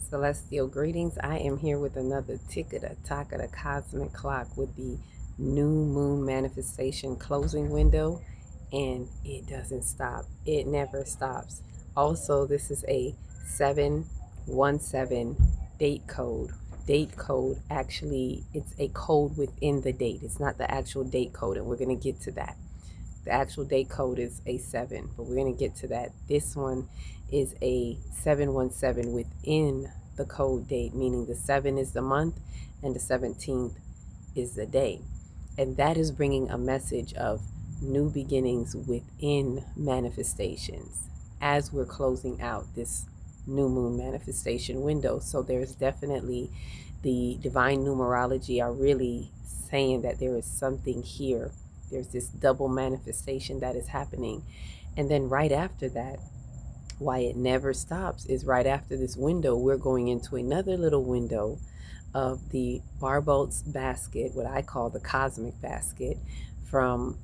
Celestial greetings. I am here with another tick of the talk of the cosmic clock with the new moon manifestation closing window, and it doesn't stop. It never stops. Also, this is a 717 date code. Date code, actually, it's a code within the date. It's not the actual date code, and we're going to get to that. The actual date code is a 7, but we're going to get to that. This one is a 717 within the code date, meaning the 7 is the month and the 17th is the day. And that is bringing a message of new beginnings within manifestations as we're closing out this new moon manifestation window. So there's definitely the divine numerology are really saying that there is something here. There's this double manifestation that is happening. And then right after that, why it never stops is right after this window, we're going into another little window of the Barbolt's basket, what I call the cosmic basket, from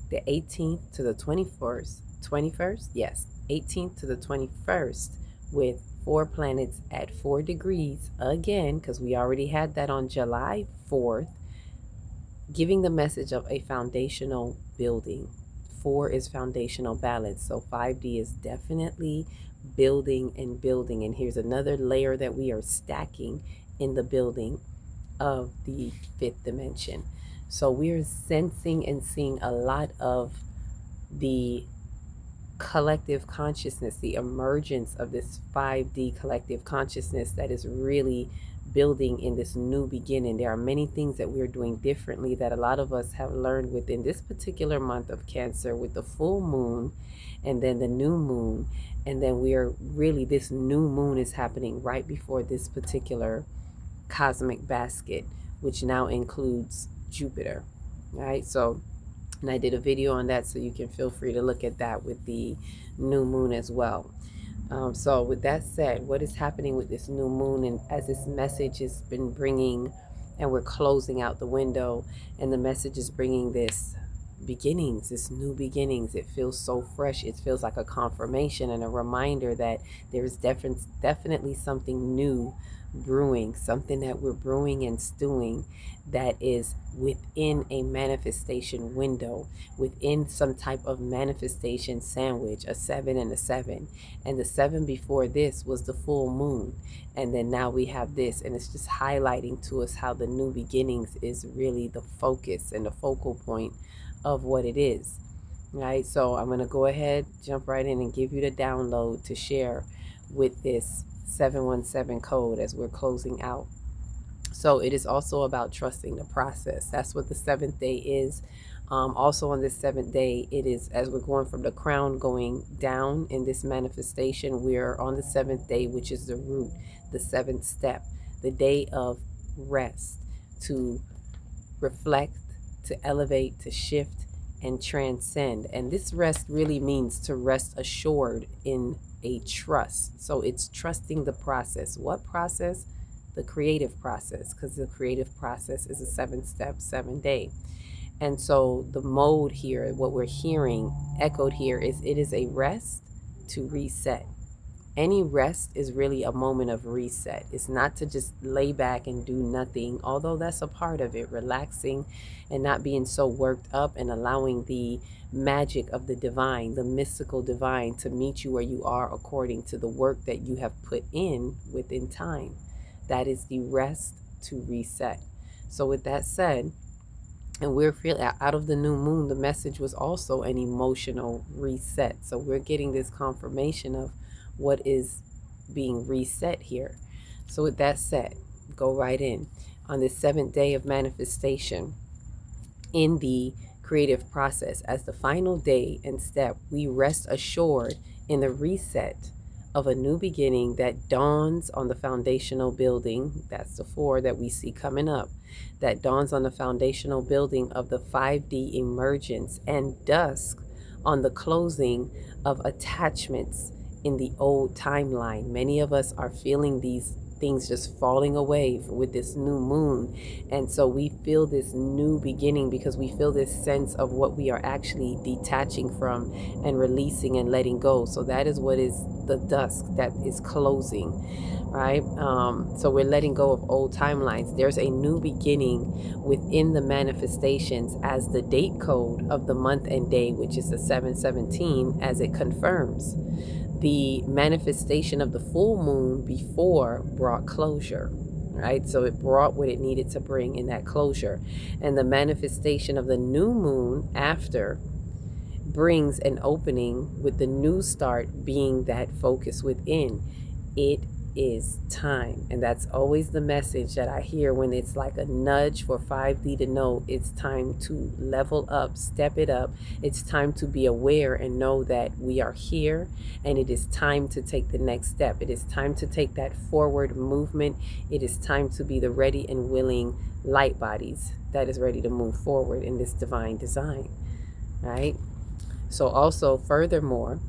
the 18th to the 21st, yes, 18th to the 21st, with 4 planets at 4 degrees again, because we already had that on July 4th, giving the message of a foundational building. 4 is foundational balance. So 5D is definitely building and building. And here's another layer that we are stacking in the building of the 5th dimension. So we're sensing and seeing a lot of the collective consciousness, the emergence of this 5D collective consciousness that is really building in this new beginning. There are many things that we're doing differently that a lot of us have learned within this particular month of Cancer, with the full moon and then the new moon. And then we are really, this new moon is happening right before this particular cosmic basket, which now includes Jupiter. All right, so, and I did a video on that, so you can feel free to look at that with the new moon as well. So with that said, what is happening with this new moon, and as this message has been bringing, and we're closing out the window, and the message is bringing this beginnings, this new beginnings. It feels so fresh. It feels like a confirmation and a reminder that there's definitely something new brewing, something that we're brewing and stewing that is within a manifestation window, within some type of manifestation sandwich, a 7 and a 7. And the 7 before this was the full moon. And then now we have this, and it's just highlighting to us how the new beginnings is really the focus and the focal point of what it is. Right? So I'm going to go ahead, jump right in and give you the download to share with this 717 code as we're closing out. So it is also about trusting the process. That's what the 7th day is. Also on this 7th day, it is, as we're going from the crown going down in this manifestation, we're on the 7th day, which is the root, the 7th step, the day of rest, to reflect, to elevate, to shift, and transcend. And this rest really means to rest assured in a trust. So it's trusting the process. What process? The creative process, because the creative process is a 7-step, 7-day. And so the mode here, what we're hearing echoed here, is it is a rest to reset. Any rest is really a moment of reset. It's not to just lay back and do nothing, although that's a part of it, relaxing and not being so worked up, and allowing the magic of the divine, the mystical divine, to meet you where you are according to the work that you have put in within time. That is the rest to reset. So with that said, and we're feeling out of the new moon, the message was also an emotional reset. So we're getting this confirmation of what is being reset here. So with that said, go right in. On this 7th day of manifestation in the creative process, as the final day and step, we rest assured in the reset of a new beginning that dawns on the foundational building. That's the 4 that we see coming up. That dawns on the foundational building of the 5D emergence, and dusk on the closing of attachments in the old timeline. Many of us are feeling these things just falling away with this new moon. And so we feel this new beginning because we feel this sense of what we are actually detaching from and releasing and letting go. So that is what is the dusk that is closing, right? So we're letting go of old timelines. There's a new beginning within the manifestations as the date code of the month and day, which is the 717, as it confirms. The manifestation of the full moon before brought closure, right? So it brought what it needed to bring in that closure. And the manifestation of the new moon after brings an opening, with the new start being that focus within. It is time. And that's always the message that I hear when it's like a nudge for 5D to know it's time to level up, step it up. It's time to be aware and know that we are here, and it is time to take the next step. It is time to take that forward movement. It is time to be the ready and willing light bodies that is ready to move forward in this divine design, right? So also, furthermore,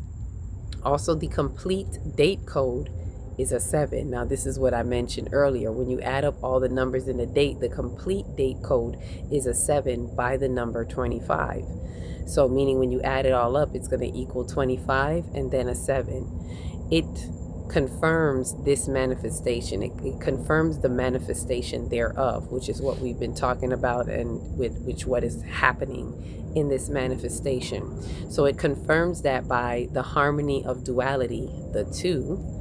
also the complete date code is a 7. Now, this is what I mentioned earlier. When you add up all the numbers in the date, the complete date code is a 7 by the number 25. So meaning when you add it all up, it's going to equal 25 and then a 7. It confirms this manifestation. It confirms the manifestation thereof, which is what we've been talking about, and with which what is happening in this manifestation. So it confirms that by the harmony of duality, the 2,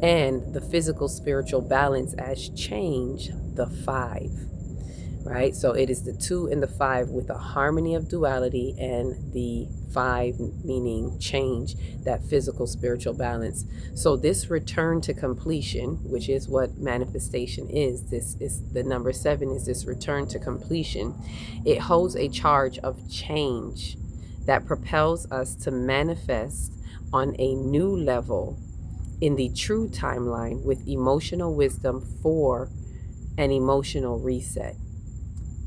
and the physical spiritual balance as change, the 5. Right? So it is the 2 and the 5 with a harmony of duality, and the 5 meaning change, that physical spiritual balance. So this return to completion, which is what manifestation is, this is the number 7, is this return to completion. It holds a charge of change that propels us to manifest on a new level in the true timeline with emotional wisdom for an emotional reset.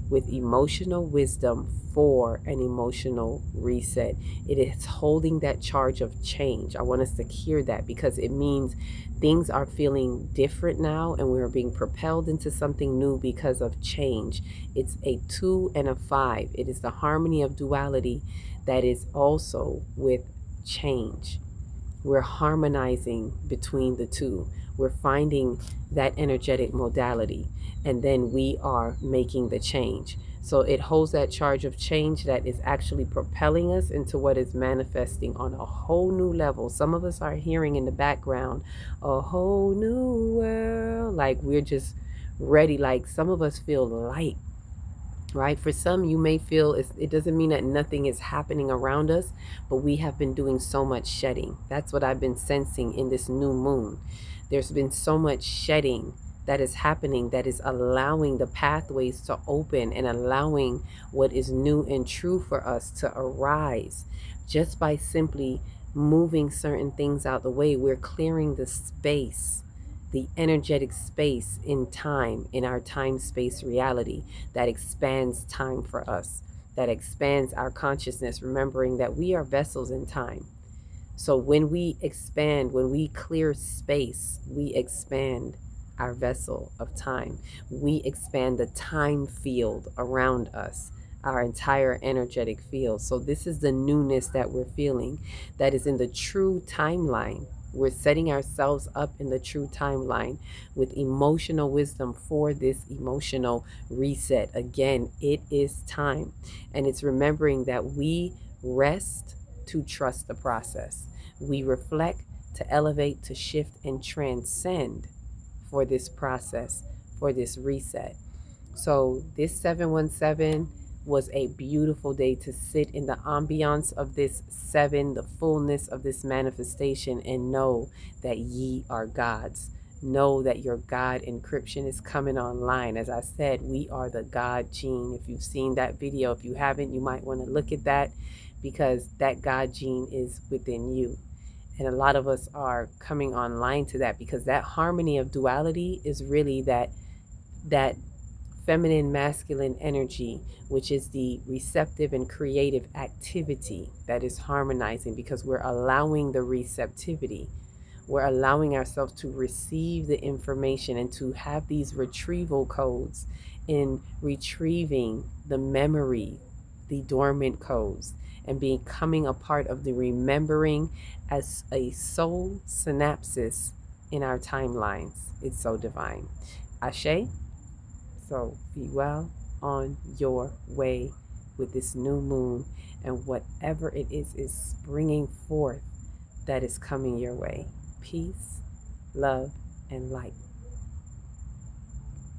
With emotional wisdom for an emotional reset. It is holding that charge of change. I want us to hear that, because it means things are feeling different now, and we're being propelled into something new because of change. It's a 2 and a 5. It is the harmony of duality that is also with change. We're harmonizing between the two. We're finding that energetic modality, and then we are making the change. So it holds that charge of change that is actually propelling us into what is manifesting on a whole new level. Some of us are hearing in the background, a whole new world. Like we're just ready. Like some of us feel light. Right? For some, you may feel it doesn't mean that nothing is happening around us, but we have been doing so much shedding. That's what I've been sensing in this new moon. There's been so much shedding that is happening, that is allowing the pathways to open and allowing what is new and true for us to arise. Just by simply moving certain things out the way, we're clearing the space, the energetic space in time, in our time-space reality that expands time for us, that expands our consciousness, remembering that we are vessels in time. So when we expand, when we clear space, we expand our vessel of time. We expand the time field around us, our entire energetic field. So this is the newness that we're feeling, that is in the true timeline. We're setting ourselves up in the true timeline with emotional wisdom for this emotional reset. Again, it is time. And it's remembering that we rest to trust the process. We reflect to elevate, to shift, and transcend for this process, for this reset. So this 717 was a beautiful day to sit in the ambiance of this 7, the fullness of this manifestation, and know that ye are God's. Know that your God encryption is coming online. As I said, we are the God gene. If you've seen that video, if you haven't, you might want to look at that, because that God gene is within you. And a lot of us are coming online to that, because that harmony of duality is really that feminine masculine energy, which is the receptive and creative activity that is harmonizing, because we're allowing the receptivity. We're allowing ourselves to receive the information and to have these retrieval codes in retrieving the memory, the dormant codes, and becoming a part of the remembering as a soul synapses in our timelines. It's so divine. Ashe. So be well on your way with this new moon, and whatever it is springing forth that is coming your way. Peace, love, and light.